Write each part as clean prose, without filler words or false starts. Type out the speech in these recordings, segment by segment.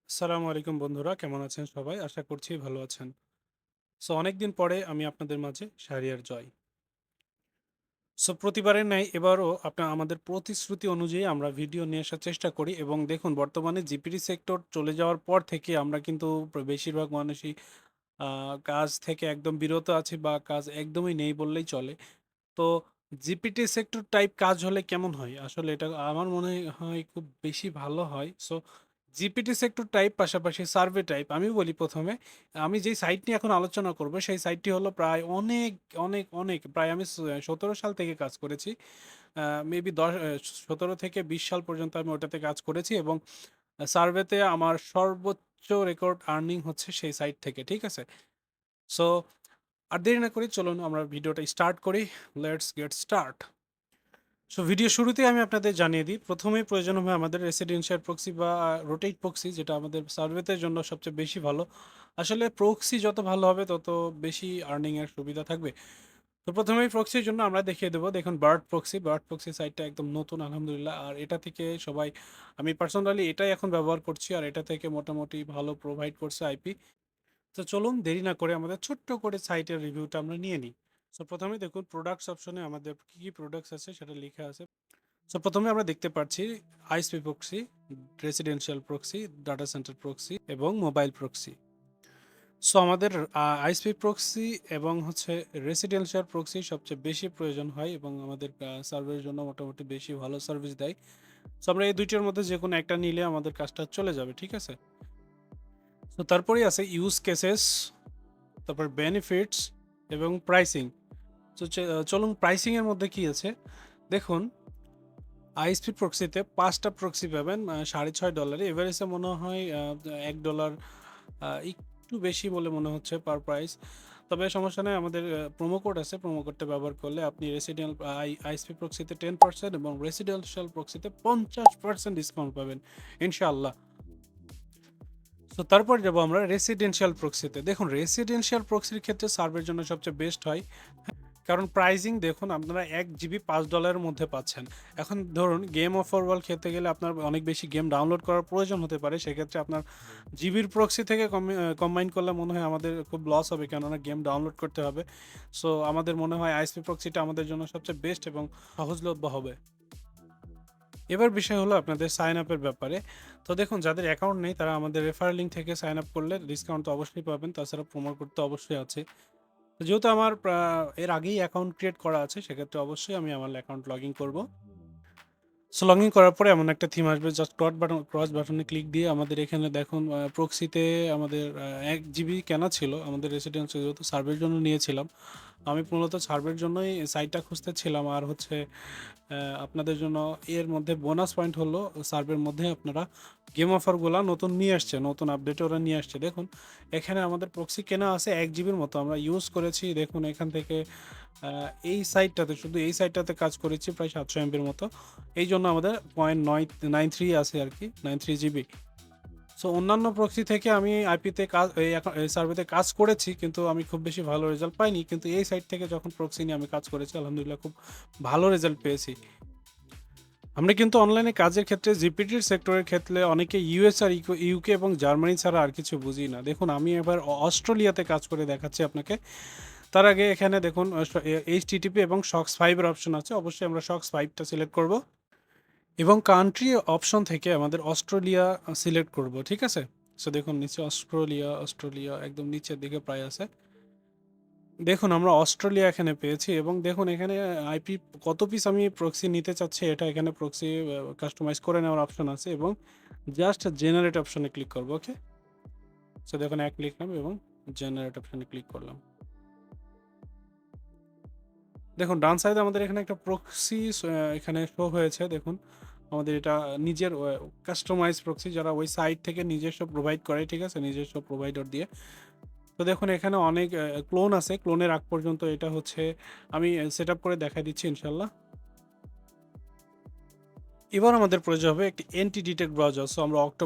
আসসালামু আলাইকুম বন্ধুরা, কেমন আছেন সবাই? আশা করছি ভালো আছেন। সো অনেকদিন পরে আমি আপনাদের মাঝে শাহরিয়ার জয়। সো প্রতিবারের ন্যায় এবারও আমাদের প্রতিশ্রুতি অনুযায়ী আমরা ভিডিও নিয়ে আসার চেষ্টা করি এবং দেখুন বর্তমানে জিপিটি সেক্টর চলে যাওয়ার পর থেকে আমরা কিন্তু বেশিরভাগ মানুষই কাজ থেকে একদম বিরত আছি বা কাজ একদমই নেই বললেই চলে। তো জিপিটি সেক্টর টাইপ কাজ হলে কেমন হয়? আসলে এটা আমার মনে হয় খুব বেশি ভালো হয়। সো জিপিটি সেক্টর টাইপ পাশাপাশি সার্ভে টাইপ আমি বলি ১ম এ আমি যেই সাইট নিয়ে এখন আলোচনা করব সেই সাইটটি হলো প্রায় অনেক প্রায় আমি ১৭ সাল থেকে কাজ করেছি। মেবি ১৭ থেকে ২০ সাল পর্যন্ত আমি ওটাতে কাজ করেছি এবং সার্ভেতে আমার সর্বোচ্চ রেকর্ড আর্নিং হচ্ছে সেই সাইট থেকে। ঠিক আছে? সো আর দেরি না করে চলুন আমরা ভিডিওটা স্টার্ট করি। Let's get start. So video শুরুতেই আমি আপনাদের জানিয়ে দিই, প্রথমেই প্রয়োজন হবে আমাদের রেসিডেন্সিয়াল প্রক্সি বা রোটেট প্রক্সি, যেটা আমাদের সার্ভেতে জন্য সবচেয়ে বেশি ভালো। আসলে প্রক্সি যত ভালো হবে তত বেশি আর্নিং এর সুবিধা থাকবে। তো প্রথমেই প্রক্সির জন্য আমরা দেখিয়ে দেবো, দেখুন বার্ড প্রক্সি সাইটটা একদম নতুন আলহামদুলিল্লাহ। আর এটা থেকে সবাই, আমি পার্সোনালি এটাই এখন ব্যবহার করছি আর এটা থেকে মোটামুটি ভালো প্রোভাইড করছে আইপি। তো চলুন দেরি না করে আমাদের ছোট্ট করে সাইটের রিভিউটা আমরা নিয়ে নিই। সো প্রথমে দেখুন প্রোডাক্টস অপশনে আমাদের কী কী প্রোডাক্টস আছে সেটা লেখা আছে। সো প্রথমে আমরা দেখতে পাচ্ছি ISP proxy, residential proxy, data centre proxy এবং মোবাইল প্রক্সি। সো আমাদের আইএসপি প্রক্সি এবং হচ্ছে রেসিডেন্সিয়াল প্রক্সি সবচেয়ে বেশি প্রয়োজন হয় এবং আমাদের সার্ভের জন্য মোটামুটি বেশি ভালো সার্ভিস দেয়। সো আমরা এই দুইটার মধ্যে যে কোনো একটা নিলে আমাদের কাজটা চলে যাবে, ঠিক আছে? তো তারপরেই আছে ইউজ কেসেস, তারপর বেনিফিটস এবং প্রাইসিং। তো চলুন প্রাইসিংয়ের মধ্যে কি আছে দেখুন। আইএসপি প্রক্সিতে ৫টা প্রক্সি পাবেন $৬.৫ এভারেজে মনে হয় $১ একটু বেশি বলে মনে হচ্ছে পার প্রাইস। তবে সমস্যা নেই, আমাদের প্রোমো কোড আছে। প্রোমো কোডটা ব্যবহার করলে আপনি আইএসপি প্রক্সিতে 10% এবং রেসিডেন্সিয়াল প্রক্সিতে 50% ডিসকাউন্ট পাবেন ইনশাআল্লাহ। তো তারপর যাবো আমরা রেসিডেন্সিয়াল প্রক্সিতে। দেখুন রেসিডেন্সিয়াল প্রক্সির ক্ষেত্রে সার্ভের জন্য সবচেয়ে বেস্ট হয়। কারণ প্রাইজিং দেখুন আপনারা ১ জিবি $৫ মধ্যে পাচ্ছেন। এখন ধরুন গেম অফ ওয়ার খেলতে গেলে আপনার অনেক বেশি গেম ডাউনলোড করার প্রয়োজন হতে পারে। সেক্ষেত্রে আপনার জিবির প্রক্সি থেকে কম্বাইন করলে মনে হয় আমাদের খুব লস হবে, কেননা গেম ডাউনলোড করতে হবে। সো আমাদের মনে হয় আইএসপি প্রক্সিটা আমাদের জন্য সবচেয়ে বেস্ট এবং সহজলভ্য হবে। এবার বিষয় হলো আপনাদের সাইন আপের ব্যাপারে। তো দেখুন যাদের অ্যাকাউন্ট নেই তারা আমাদের রেফারেল লিঙ্ক থেকে সাইন আপ করলে ডিসকাউন্ট তো অবশ্যই পাবেন। তাছাড়া প্রোমো কোড তো অবশ্যই আছে। যেহেতু আমার এর আগেই অ্যাকাউন্ট ক্রিয়েট করা আছে, সেক্ষেত্রে অবশ্যই আমি আমার অ্যাকাউন্ট লগ ইন করবো। সো লগ ইন করার পরে এমন একটা থিম আসবে, জাস্ট ক্রস বাটনে ক্লিক দিয়ে আমাদের এখানে দেখুন প্রক্সিতে আমাদের ১ জিবি কেনা ছিল আমাদের রেসিডেন্সে, যেহেতু সার্ভের জন্য নিয়েছিলাম। আমি মূলত সার্ভের জন্যই সাইটটা খুঁজতেছিলাম। আর হচ্ছে আপনাদের জন্য এর মধ্যে বোনাস পয়েন্ট হলো সার্ভের মধ্যে আপনারা গেম অফারগুলা নতুন নিয়ে আসছে, নতুন আপডেটে ওরা নিয়ে আসছে। দেখুন এখানে আমাদের প্রক্সি কেনা আছে ১ জিবির মতো, আমরা ইউজ করেছি দেখুন এখান থেকে এই সাইটটাতে, শুধু এই সাইটটাতে কাজ করেছি প্রায় ৭০০ এমবির মতো। এই জন্য আমাদের 0.93 আছে আর কি, 93 জিবি। সো অন্যান্য প্রক্সি থেকে আমি আইপিতে কাজ এই সার্ভেতে কাজ করেছি, কিন্তু আমি খুব বেশি ভালো রেজাল্ট পাইনি। কিন্তু এই সাইট থেকে যখন প্রক্সি নিয়ে আমি কাজ করেছি আলহামদুলিল্লাহ খুব ভালো রেজাল্ট পেয়েছি। আমরা কিন্তু অনলাইনে কাজের ক্ষেত্রে জিপিটির সেক্টরের ক্ষেত্রে অনেকে ইউএস আর ইউকে এবং জার্মানি ছাড়া আর কিছু বুঝি না। দেখুন আমি এবার অস্ট্রেলিয়াতে কাজ করে দেখাচ্ছি আপনাকে। তার আগে এখানে দেখুন এইচটিটিপি এবং শক্স 5 এর অপশন আছে। অবশ্যই আমরা শক্স 5 টা সিলেক্ট করব এবং কান্ট্রি অপশন থেকে আমাদের অস্ট্রেলিয়া সিলেক্ট করব, ঠিক আছে? সো দেখুন নিচে অস্ট্রেলিয়া একদম নিচের দিকে প্রায় আছে। দেখুন আমরা অস্ট্রেলিয়া এখানে পেয়েছি এবং দেখুন এখানে আইপি কত পিস আমি প্রক্সি নিতে চাচ্ছি, এটা এখানে প্রক্সি কাস্টমাইজ করে নেওয়ার অপশন আছে এবং জাস্ট জেনারেট অপশনে ক্লিক করব। ওকে, সো দেখুন এক লিখলাম এবং জেনারেট অপশনে ক্লিক করলাম। দেখুন ডান সাইডে আমাদের এখানে একটা প্রক্সি এখানে শো হয়েছে। দেখুন আমাদের এটা নিজের কাস্টমাইজ প্রক্সি, যারা ওই সাইট থেকে নিজস্ব প্রোভাইড করে, ঠিক আছে, নিজস্ব প্রোভাইডার দিয়ে। তো দেখুন এখানে অনেক ক্লোন আছে। ক্লোনের আগ পর্যন্ত এটা হচ্ছে আমি সেট আপ করে দেখা দিচ্ছি ইনশাল্লাহ। এবার আমাদের প্রয়োজন হবে একটি এন্টি ডিটেক্ট ব্রাউজার। সো আমরা অক্টো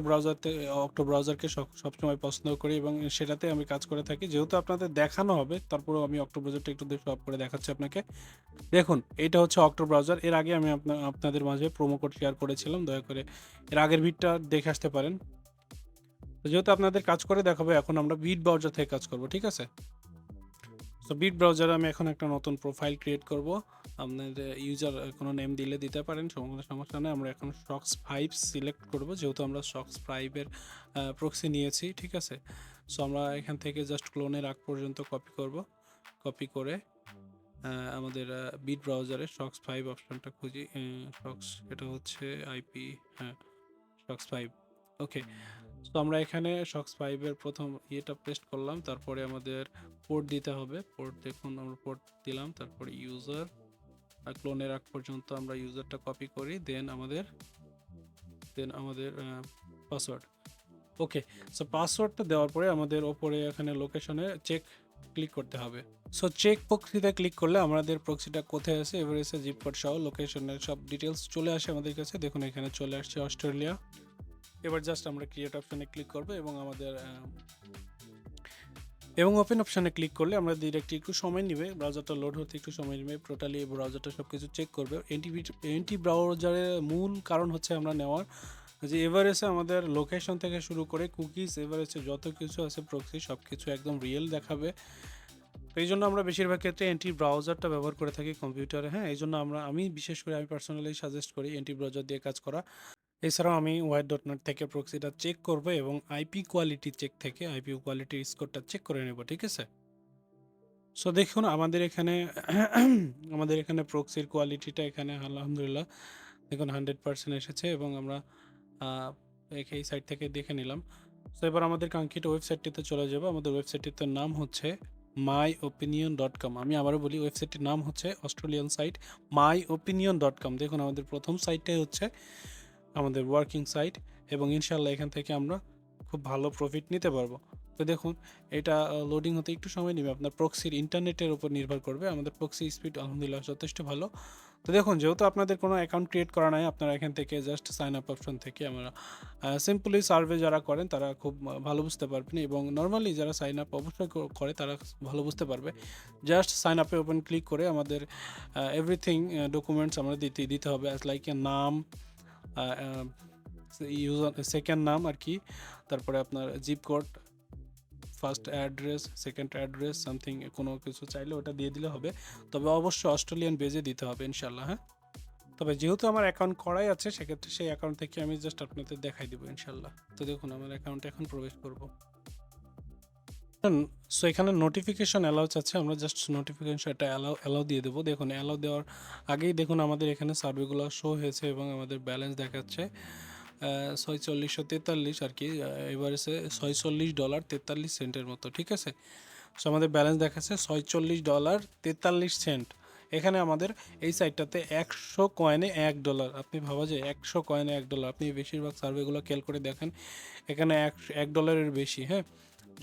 ব্রাউজারকে সবসময় পছন্দ করি এবং সেটাতে আমি কাজ করে থাকি। যেহেতু আপনাদের দেখানো হবে, তারপরেও আমি অক্টো ব্রাউজারটা একটু সব করে দেখাচ্ছি আপনাকে। দেখুন এটা হচ্ছে অক্টো ব্রাউজার। এর আগে আমি আপনাদের মাঝে প্রোমো কোড শেয়ার করেছিলাম, দয়া করে এর আগের ভিডটা দেখে আসতে পারেন। তো যেহেতু আপনাদের কাজ করে দেখাবো, এখন আমরা বিট ব্রাউজার থেকে কাজ করব, ঠিক আছে? সো বিট ব্রাউজারে আমি এখন একটা নতুন প্রোফাইল ক্রিয়েট করব। আপনাদের ইউজার কোনো নেম দিলে দিতে পারেন, সমস্যা নেই। আমরা এখন শক্স 5 সিলেক্ট করব, যেহেতু আমরা শক্স 5 এর প্রক্সি নিয়েছি, ঠিক আছে? সো আমরা এখান থেকে জাস্ট ক্লোনের আগ পর্যন্ত কপি করব। কপি করে আমাদের বিট ব্রাউজারে শক্স 5 অপশনটা খুঁজি। শক্স, এটা হচ্ছে আইপি, হ্যাঁ, শক্স 5। ওকে, তো আমরা এখানে শক্স 5 এর প্রথম ইয়েটা পেস্ট করলাম, তারপরে আমাদের পোর্ট দিতে হবে। পোর্ট দেখুন, আমরা পোর্ট দিলাম, তারপরে ইউজার আর ক্লোনের আগ পর্যন্ত আমরা ইউজারটা কপি করি, দেন আমাদের পাসওয়ার্ড। ওকে, সো পাসওয়ার্ডটা দেওয়ার পরে আমাদের ওপরে এখানে লোকেশনে চেক ক্লিক করতে হবে। সো চেক প্রক্সিতে ক্লিক করলে আমাদের প্রক্সিটা কোথায় আছে, এভারেস্টে জিপ কোড সহ লোকেশনের সব ডিটেলস চলে আসে আমাদের কাছে। দেখুন এখানে চলে আসছে অস্ট্রেলিয়া। এবার জাস্ট আমরা ক্রিয়েট অপশনে ক্লিক করব এবং ওপেন অপশনে ক্লিক করলে আমরা ডিরেক্টলি একটু সময় নেবে, ব্রাউজারটা লোড হতে একটু সময় নেবে। টোটালি ব্রাউজারটা সব কিছু চেক করবে। এন্টি ব্রাউজারের মূল কারণ হচ্ছে আমরা নেওয়ার যে এভারেস্টে আমাদের লোকেশন থেকে শুরু করে কুকিজ, এভারেস্টে যত কিছু আছে প্রক্সি, সব কিছু একদম রিয়েল দেখাবে। তো এই জন্য আমরা বেশিরভাগ ক্ষেত্রে এন্টি ব্রাউজারটা ব্যবহার করে থাকি কম্পিউটারে। হ্যাঁ, এই জন্য আমি বিশেষ করে আমি পার্সোনালি সাজেস্ট করি এন্টি ব্রাউজার দিয়ে কাজ করা। এছাড়াও আমি ওয়াই.নেট থেকে প্রক্সিটা চেক করব এবং আইপি কোয়ালিটি চেক থেকে আইপি কোয়ালিটির স্কোরটা চেক করে নেব, ঠিক আছে? সো দেখুন আমাদের এখানে প্রক্সির কোয়ালিটিটা এখানে আলহামদুলিল্লাহ দেখুন 100% এসেছে এবং আমরা এই সাইট থেকে দেখে নিলাম। সো এবার আমাদের কাঙ্ক্ষিত ওয়েবসাইটটিতে চলে যাব। আমাদের ওয়েবসাইটটির নাম হচ্ছে myopinion.com। আমি আবারও বলি, ওয়েবসাইটটির নাম হচ্ছে অস্ট্রেলিয়ান সাইট myopinion.com। দেখুন আমাদের প্রথম সাইটটাই হচ্ছে আমাদের ওয়ার্কিং সাইট এবং ইনশাল্লাহ এখান থেকে আমরা খুব ভালো প্রফিট নিতে পারবো। তো দেখুন এটা লোডিং হতে একটু সময় নেবে, আপনার প্রক্সির ইন্টারনেটের উপর নির্ভর করবে। আমাদের প্রক্সি স্পিড আলহামদুলিল্লাহ যথেষ্ট ভালো। তো দেখুন যেহেতু আপনাদের কোনো অ্যাকাউন্ট ক্রিয়েট করা নাই, আপনারা এখান থেকে জাস্ট সাইন আপ অপশন থেকে আমরা সিম্পলি সার্ভে যারা করেন তারা খুব ভালো বুঝতে পারবেন এবং নর্মালি যারা সাইন আপ অবশ্যই করে তারা ভালো বুঝতে পারবে। জাস্ট সাইন আপে ওপেন ক্লিক করে আমাদের এভরিথিং ডকুমেন্টস আমরা দিতে হবে, অ্যাজ লাইক এ নাম, ইউজার সেকেন্ড নাম আর কি, তারপরে আপনার zip code, first address, second address, something কোনো কিছু চাইলে ওটা দিয়ে দিলে হবে। তবে অবশ্যই অস্ট্রেলিয়ান বেজে দিতে হবে ইনশাল্লাহ। হ্যাঁ, তবে যেহেতু আমার অ্যাকাউন্ট করাই আছে সেক্ষেত্রে সেই অ্যাকাউন্ট থেকে আমি জাস্ট আপনাদের দেখাই দেবো ইনশাল্লাহ। তো দেখুন আমার অ্যাকাউন্টে এখন প্রবেশ করব। সো এখানে নোটিফিকেশন অ্যালাউ চাচ্ছে, আমরা জাস্ট নোটিফিকেশন এটা অ্যালাউ দিয়ে দেবো। দেখুন অ্যালাউ দেওয়ার আগেই দেখুন আমাদের এখানে সার্ভেগুলো শো হয়েছে এবং আমাদের ব্যালেন্স দেখাচ্ছে 4643 আর কি, এভারেজে $46.43 মতো, ঠিক আছে? সো আমাদের ব্যালেন্স দেখাচ্ছে $46.43। এখানে আমাদের এই সাইটটাতে 100 কয়েনে $1। আপনি ভাবা যায় 100 কয়েনে $1। আপনি বেশিরভাগ সার্ভেগুলো খেয়াল করে দেখেন, এখানে $1 বেশি। হ্যাঁ,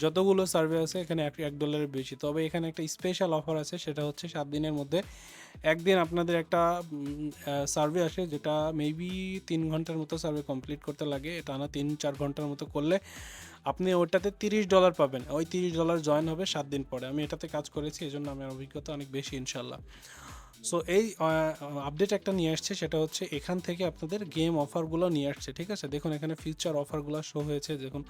যতগুলো সার্ভে আছে এখানে $1 বেশি। তবে এখানে একটা স্পেশাল অফার আছে, সেটা হচ্ছে 7 দিনের মধ্যে একদিন আপনাদের একটা সার্ভে আসে, যেটা মেবি 3 ঘন্টার মতো সার্ভে কমপ্লিট করতে লাগে। টানা 3-4 ঘন্টার মতো করলে আপনি ওইটাতে $30 পাবেন। ওই $30 জয়েন হবে 7 দিন পরে। আমি এটাতে কাজ করেছি, এই জন্য আমার অভিজ্ঞতা অনেক বেশি ইনশাল্লাহ। সো এই আপডেট একটা নিয়ে আসছে, সেটা হচ্ছে এখান থেকে আপনাদের গেম অফারগুলো নিয়ে আসছে, ঠিক আছে? দেখুন এখানে ফিউচার অফারগুলো শো হয়েছে, দেখুন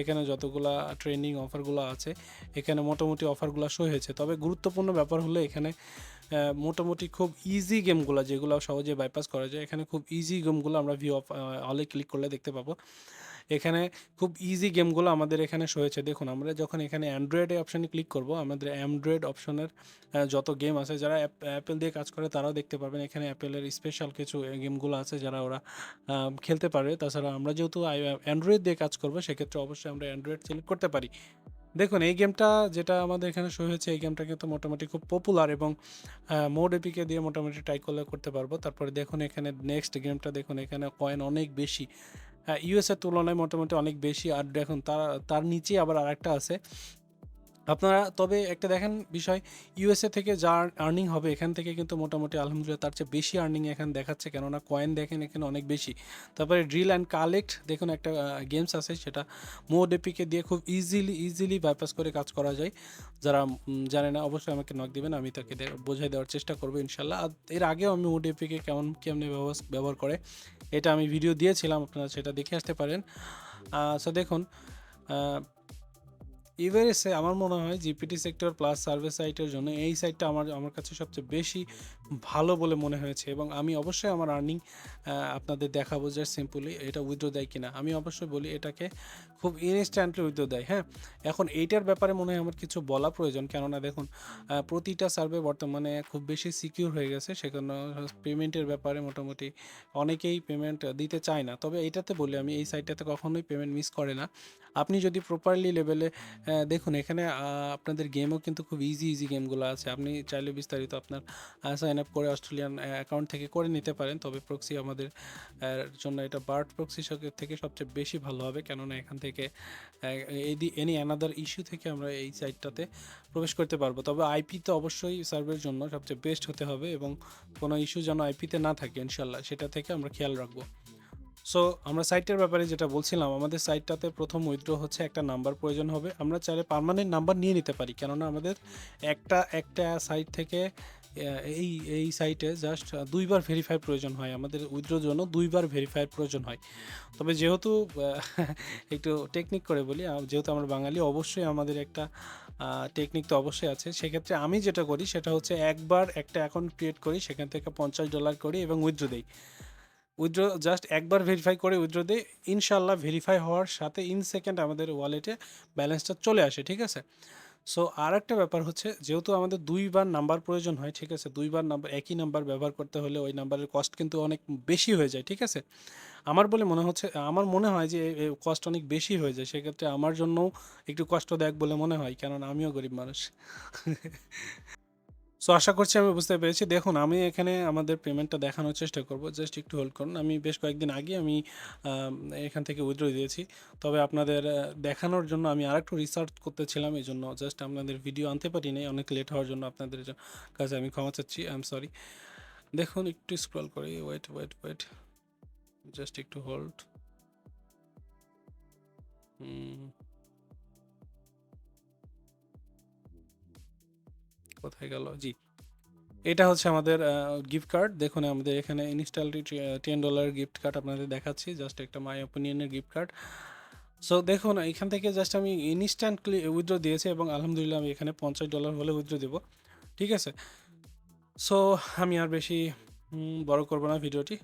এখানে যতগুলা ট্রেন্ডিং অফারগুলো আছে এখানে মোটামুটি অফারগুলো শো হয়েছে। তবে গুরুত্বপূর্ণ ব্যাপার হলো এখানে মোটামুটি খুব ইজি গেমগুলো যেগুলো সহজে বাইপাস করা যায়, এখানে খুব ইজি গেমগুলো আমরা ভিউ অফ অলে ক্লিক করলে দেখতে পাবো। এখানে খুব ইজি গেমগুলো আমাদের এখানে শো হয়েছে। দেখুন আমরা যখন এখানে অ্যান্ড্রয়েডে অপশানে ক্লিক করব, আমাদের অ্যান্ড্রয়েড অপশনের যত গেম আছে, যারা অ্যাপেল দিয়ে কাজ করে তারাও দেখতে পারবেন। এখানে অ্যাপেলের স্পেশাল কিছু গেমগুলো আছে যারা ওরা খেলতে পারবে। তাছাড়া আমরা যেহেতু অ্যান্ড্রয়েড দিয়ে কাজ করবো সেক্ষেত্রে অবশ্যই আমরা অ্যান্ড্রয়েড সিলেক্ট করতে পারি। দেখুন এই গেমটা যেটা আমাদের এখানে শো হয়েছে, এই গেমটা কিন্তু মোটামুটি খুব পপুলার এবং মোড এপিকে দিয়ে মোটামুটি ট্রাই করতে পারবো। তারপরে দেখুন এখানে নেক্সট গেমটা, দেখুন এখানে কয়েন অনেক বেশি, ইউএসের তুলনায় মোটামুটি অনেক বেশি। আর দেখুন তার নিচে আবার আরেকটা আছে আপনারা। তবে একটা দেখেন বিষয়, ইউএসএ থেকে যা আর্নিং হবে এখান থেকে কিন্তু মোটামুটি আলহামদুলিল্লাহ তার চেয়ে বেশি আর্নিং এখানে দেখাচ্ছে, কেননা কয়েন দেখেন এখানে অনেক বেশি। তারপরে ড্রিল অ্যান্ড কালেক্ট দেখুন একটা গেমস আছে, সেটা মোড এপিকে দিয়ে খুব ইজিলি বাইপাস করে কাজ করা যায়। যারা জানে না অবশ্যই আমাকে নক দিবেন, আমি তাকে বোঝাই দেওয়ার চেষ্টা করবো ইনশাল্লাহ। আর এর আগেও আমি মোড এপিকে কেমনে ব্যবহার করে এটা আমি ভিডিও দিয়েছিলাম, আপনারা সেটা দেখে আসতে পারেন। সো দেখুন ইভারেস্টে আমার মনে হয় জিপিটি সেক্টর প্লাস সার্ভিস সাইটের জন্য এই সাইটটা আমার কাছে সবচেয়ে বেশি ভালো বলে মনে হয়েছে, এবং আমি অবশ্যই আমার আর্নিং আপনাদের দেখাবো যে সিম্পলি এটা উইথড্র দেয় কিনা। আমি অবশ্যই বলি এটাকে খুব ইনস্ট্যান্টলি উইথড্র দেয়। হ্যাঁ, এখন এইটার ব্যাপারে মনে হয় আমার কিছু বলা প্রয়োজন, কেননা দেখুন প্রতিটা সার্ভে বর্তমানে খুব বেশি সিকিউর হয়ে গেছে, সেখানে পেমেন্টের ব্যাপারে মোটামুটি অনেকেই পেমেন্ট দিতে চায় না। তবে এটাতে বলি আমি, এই সাইটটাতে কখনোই পেমেন্ট মিস করে না। আপনি যদি প্রপারলি লেভেলে দেখুন এখানে আপনাদের গেমও কিন্তু খুব ইজি ইজি গেমগুলো আছে। আপনি চাইলে বিস্তারিত আপনার সাইন আপ করে অস্ট্রেলিয়ান অ্যাকাউন্ট থেকে করে নিতে পারেন। তবে প্রক্সি আমাদের জন্য এটা বার্ড প্রক্সি থেকে সবচেয়ে বেশি ভালো হবে, কেননা এখান থেকে এনি অ্যানাদার ইস্যু থেকে আমরা এই সাইটটাতে প্রবেশ করতে পারবো। তবে আইপি তো অবশ্যই সার্ভের জন্য সবচেয়ে বেস্ট হতে হবে, এবং কোনো ইস্যু যেন আইপিতে না থাকে ইনশাল্লাহ, সেটা থেকে আমরা খেয়াল রাখবো। সো আমরা সাইটের ব্যাপারে যেটা বলছিলাম, আমাদের সাইটটাতে প্রথম উইথড্র হচ্ছে একটা নাম্বার প্রয়োজন হবে। আমরা চাইলে পার্মানেন্ট নাম্বার নিয়ে নিতে পারি, কেননা আমাদের একটা সাইট থেকে এই এই সাইটে জাস্ট দুইবার ভেরিফাই প্রয়োজন হয়। আমাদের উইথড্রোর জন্য দুইবার ভেরিফাইয়ের প্রয়োজন হয়। তবে যেহেতু একটু টেকনিক করে বলি, যেহেতু আমরা বাঙালি, অবশ্যই আমাদের একটা টেকনিক তো অবশ্যই আছে। সেক্ষেত্রে আমি যেটা করি সেটা হচ্ছে একবার একটা অ্যাকাউন্ট ক্রিয়েট করি, সেখান থেকে $50 করি এবং উইথড্র দিই। উইথড্র জাস্ট একবার ভেরিফাই করে উইথড্র দিই, ইনশাল্লাহ ভেরিফাই হওয়ার সাথে ইন সেকেন্ড আমাদের ওয়ালেটে ব্যালেন্সটা চলে আসে, ঠিক আছে। সো আর একটা ব্যাপার হচ্ছে, যেহেতু আমাদের দুইবার নাম্বার প্রয়োজন হয়, ঠিক আছে, দুইবার নাম্বার একই নাম্বার ব্যবহার করতে হলে ওই নাম্বারের কস্ট কিন্তু অনেক বেশি হয়ে যায়, ঠিক আছে। আমার মনে হয় যে কস্ট অনেক বেশি হয়ে যায়, সেক্ষেত্রে আমার জন্যও একটু কষ্টদায়ক বলে মনে হয়, কারণ আমিও গরিব মানুষ। সো আশা করছি আমি বুঝতে পেরেছি। দেখুন আমি এখানে আমাদের পেমেন্টটা দেখানোর চেষ্টা করব। জাস্ট একটু হোল্ড করুন। আমি বেশ কয়েকদিন আগে আমি আম এখান থেকে উইথড্র দিয়েছি। তবে আপনাদের দেখানোর জন্য আমি আরেকটু রিসার্চ করতেছিলাম। এজন্য জাস্ট আপনাদের ভিডিও আনতে পারি নাই। অনেক লেট হওয়ার জন্য আপনাদের কাছে আমি ক্ষমা চাচ্ছি। I am sorry. দেখুন একটু স্ক্রল করি। ওয়েট। জাস্ট একটু হোল্ড। হুম, কোথায় গেল? জি। এটা হচ্ছে আমাদের গিফট কার্ড। দেখুন আমাদের এখানে ইনস্টলটি $10 গিফট কার্ড আপনাদের দেখাচ্ছি। জাস্ট একটা মাই ওপিনিয়নের গিফট কার্ড। সো দেখুন এখান থেকে জাস্ট আমি ইনস্ট্যান্টলি উইথড্র দিয়েছি, এবং আলহামদুলিল্লাহ আমি এখানে $50 হলে উইথড্র দেবো। ঠিক আছে? সো আমি আর বেশি বড় করব না ভিডিওটি।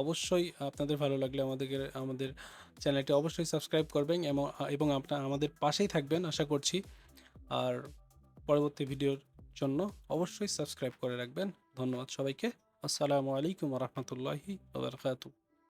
অবশ্যই আপনাদের ভালো লাগলে আমাদের চ্যানেলটি অবশ্যই সাবস্ক্রাইব করবেন, এবং আপনারা আমাদের পাশেই থাকবেন আশা করছি। আর পরবর্তী ভিডিওর জন্য অবশ্যই সাবস্ক্রাইব করে রাখবেন। ধন্যবাদ সবাইকে। আসসালামু আলাইকুম ওয়া রাহমাতুল্লাহি ওয়া বারাকাতুহু।